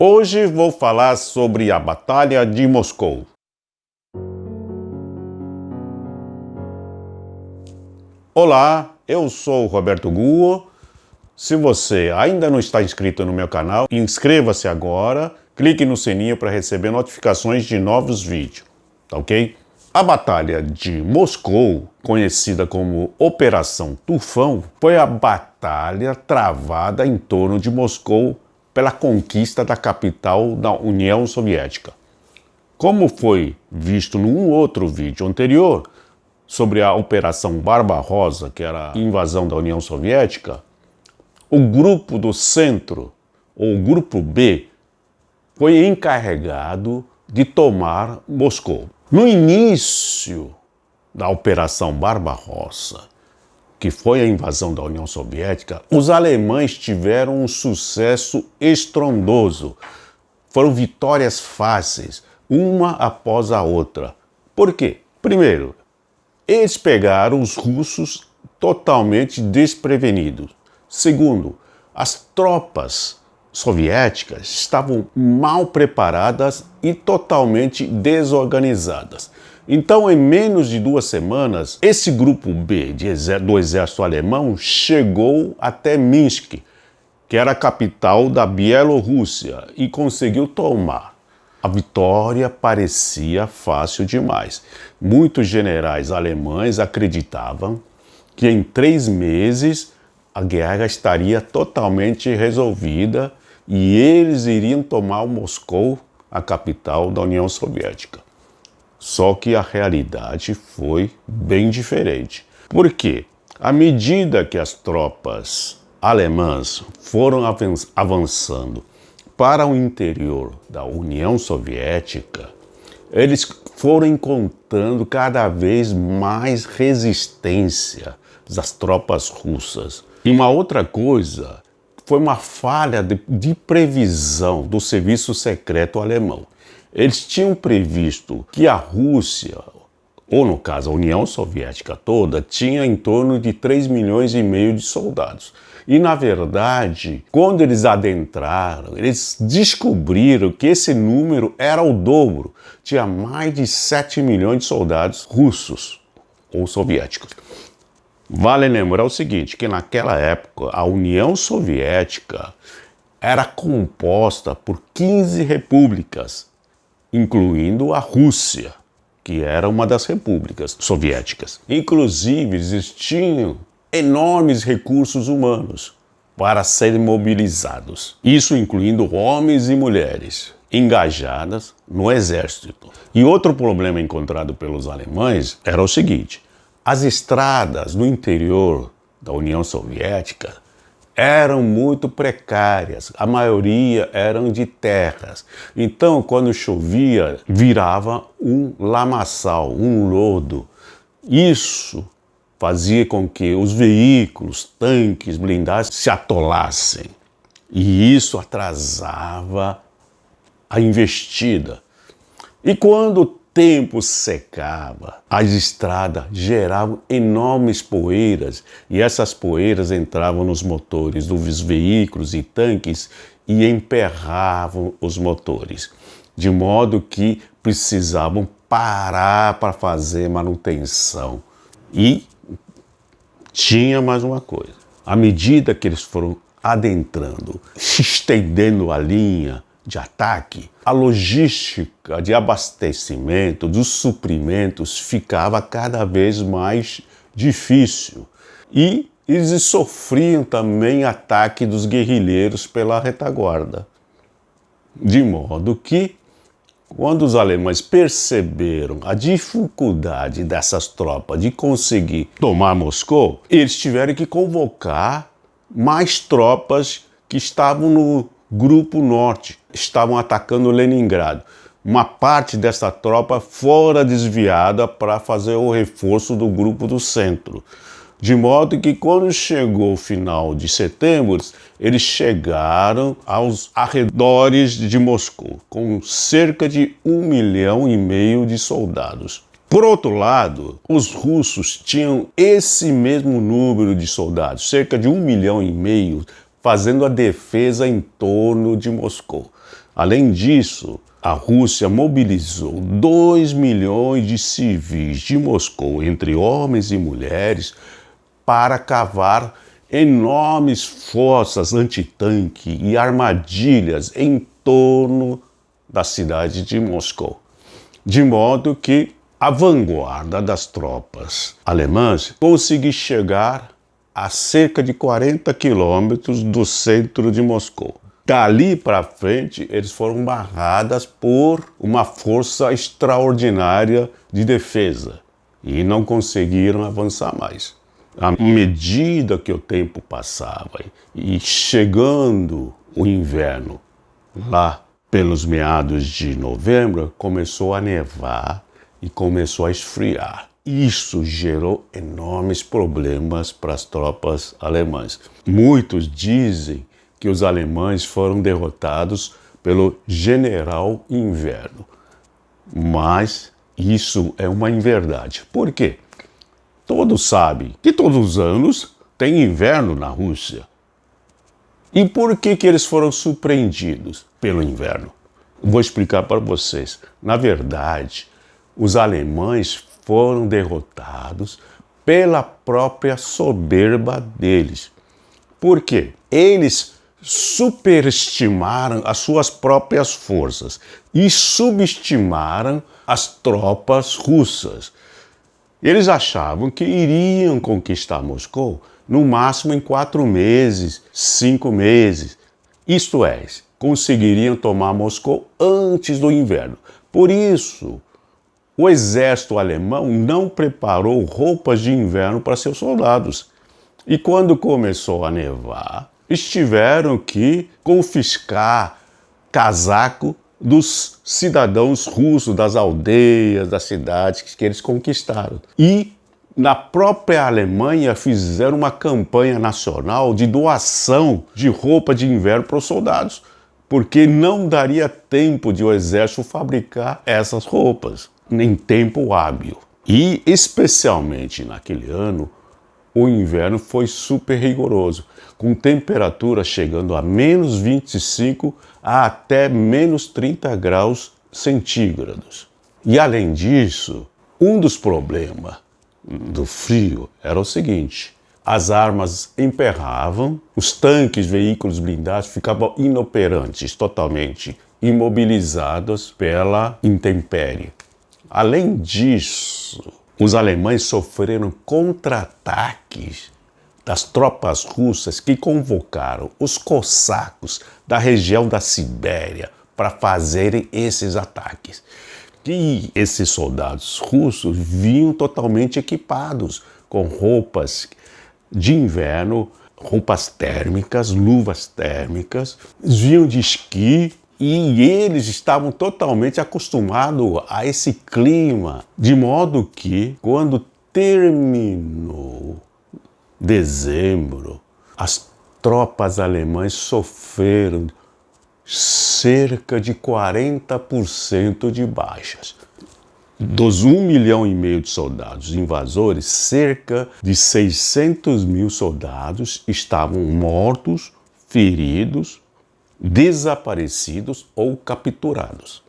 Hoje vou falar sobre a Batalha de Moscou. Olá, eu sou o Roberto Guo. Se você ainda não está inscrito no meu canal, inscreva-se agora, clique no sininho para receber notificações de novos vídeos, tá ok? A Batalha de Moscou, conhecida como Operação Tufão, foi a batalha travada em torno de Moscou pela conquista da capital da União Soviética. Como foi visto num outro vídeo anterior, sobre a Operação Barbarossa, que era a invasão da União Soviética, o grupo do centro, ou o grupo B, foi encarregado de tomar Moscou. No início da Operação Barbarossa, que foi a invasão da União Soviética, os alemães tiveram um sucesso estrondoso. Foram vitórias fáceis, uma após a outra. Por quê? Primeiro, eles pegaram os russos totalmente desprevenidos. Segundo, as tropas soviéticas estavam mal preparadas e totalmente desorganizadas. Então, em menos de 2 semanas, esse grupo B do exército alemão chegou até Minsk, que era a capital da Bielorrússia, e conseguiu tomar. A vitória parecia fácil demais. Muitos generais alemães acreditavam que em 3 meses a guerra estaria totalmente resolvida e eles iriam tomar Moscou, a capital da União Soviética. Só que a realidade foi bem diferente. Por quê? À medida que as tropas alemãs foram avançando para o interior da União Soviética, eles foram encontrando cada vez mais resistência das tropas russas. E uma outra coisa foi uma falha de previsão do serviço secreto alemão. Eles tinham previsto que a Rússia, ou no caso a União Soviética toda, tinha em torno de 3,5 milhões de soldados. E na verdade, quando eles adentraram, eles descobriram que esse número era o dobro. Tinha mais de 7 milhões de soldados russos ou soviéticos. Vale lembrar o seguinte, que naquela época a União Soviética era composta por 15 repúblicas, incluindo a Rússia, que era uma das repúblicas soviéticas. Inclusive, existiam enormes recursos humanos para serem mobilizados. Isso incluindo homens e mulheres engajadas no exército. E outro problema encontrado pelos alemães era o seguinte: as estradas no interior da União Soviética eram muito precárias, a maioria eram de terras. Então, quando chovia, virava um lamaçal, um lodo. Isso fazia com que os veículos, tanques, blindados se atolassem. E isso atrasava a investida. E quando o tempo secava, as estradas geravam enormes poeiras e essas poeiras entravam nos motores dos veículos e tanques e emperravam os motores, de modo que precisavam parar para fazer manutenção. E tinha mais uma coisa: à medida que eles foram adentrando, estendendo a linha de ataque, a logística de abastecimento dos suprimentos ficava cada vez mais difícil. E eles sofriam também ataque dos guerrilheiros pela retaguarda. De modo que, quando os alemães perceberam a dificuldade dessas tropas de conseguir tomar Moscou, eles tiveram que convocar mais tropas que estavam no Grupo Norte, estavam atacando Leningrado. Uma parte dessa tropa fora desviada para fazer o reforço do Grupo do Centro. De modo que quando chegou o final de setembro, eles chegaram aos arredores de Moscou, com cerca de 1,5 milhão de soldados. Por outro lado, os russos tinham esse mesmo número de soldados, cerca de 1,5 milhão, fazendo a defesa em torno de Moscou. Além disso, a Rússia mobilizou 2 milhões de civis de Moscou, entre homens e mulheres, para cavar enormes fossas antitanque e armadilhas em torno da cidade de Moscou. De modo que a vanguarda das tropas alemãs conseguiu chegar a cerca de 40 quilômetros do centro de Moscou. Dali para frente, eles foram barradas por uma força extraordinária de defesa e não conseguiram avançar mais. À medida que o tempo passava e chegando o inverno, lá pelos meados de novembro, começou a nevar e começou a esfriar. Isso gerou enormes problemas para as tropas alemãs. Muitos dizem que os alemães foram derrotados pelo general Inverno. Mas isso é uma inverdade. Por quê? Todos sabem que todos os anos tem inverno na Rússia. E por que eles foram surpreendidos pelo inverno? Vou explicar para vocês. Na verdade, os alemães foram derrotados pela própria soberba deles. Por quê? Eles superestimaram as suas próprias forças e subestimaram as tropas russas. Eles achavam que iriam conquistar Moscou no máximo em 4 meses, 5 meses. Isto é, conseguiriam tomar Moscou antes do inverno. Por isso, o exército alemão não preparou roupas de inverno para seus soldados. E quando começou a nevar, eles tiveram que confiscar casaco dos cidadãos russos, das aldeias, das cidades que eles conquistaram. E na própria Alemanha fizeram uma campanha nacional de doação de roupa de inverno para os soldados, porque não daria tempo de o exército fabricar essas roupas, nem tempo hábil. E especialmente naquele ano, o inverno foi super rigoroso, com temperatura chegando a menos 25 a até menos 30 graus centígrados. E além disso, um dos problemas do frio era o seguinte: as armas emperravam, os tanques, veículos blindados ficavam inoperantes, totalmente imobilizados pela intempérie. Além disso, os alemães sofreram contra-ataques das tropas russas que convocaram os cossacos da região da Sibéria para fazerem esses ataques. E esses soldados russos vinham totalmente equipados com roupas de inverno, roupas térmicas, luvas térmicas, vinham de esqui. E eles estavam totalmente acostumados a esse clima, de modo que, quando terminou dezembro, as tropas alemãs sofreram cerca de 40% de baixas. Dos 1,5 milhão de soldados invasores, cerca de 600 mil soldados estavam mortos, feridos, desaparecidos ou capturados,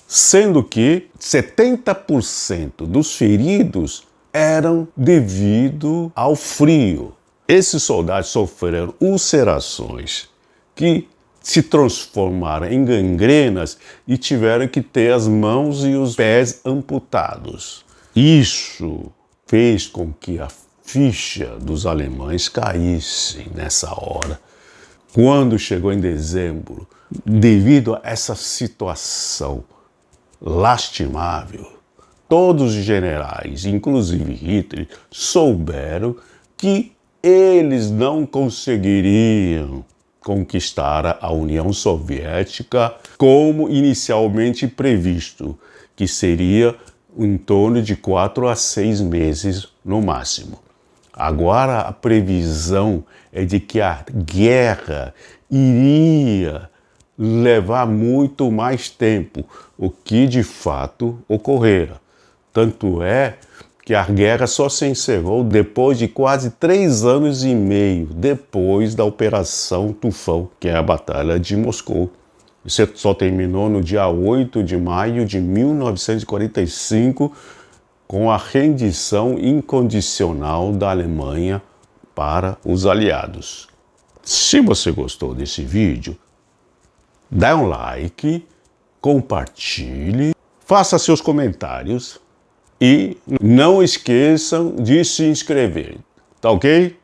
sendo que 70% dos feridos eram devido ao frio. Esses soldados sofreram ulcerações que se transformaram em gangrenas e tiveram que ter as mãos e os pés amputados. Isso fez com que a ficha dos alemães caísse nessa hora. Quando chegou em dezembro, devido a essa situação lastimável, todos os generais, inclusive Hitler, souberam que eles não conseguiriam conquistar a União Soviética como inicialmente previsto, que seria em torno de 4 a 6 meses no máximo. Agora a previsão é de que a guerra iria levar muito mais tempo, o que de fato ocorrera. Tanto é que que a guerra só se encerrou depois de quase 3 anos e meio depois da Operação Tufão, que é a Batalha de Moscou. Isso só terminou no dia 8 de maio de 1945, com a rendição incondicional da Alemanha para os aliados. Se você gostou desse vídeo, dá um like, compartilhe, faça seus comentários e não esqueçam de se inscrever, tá ok?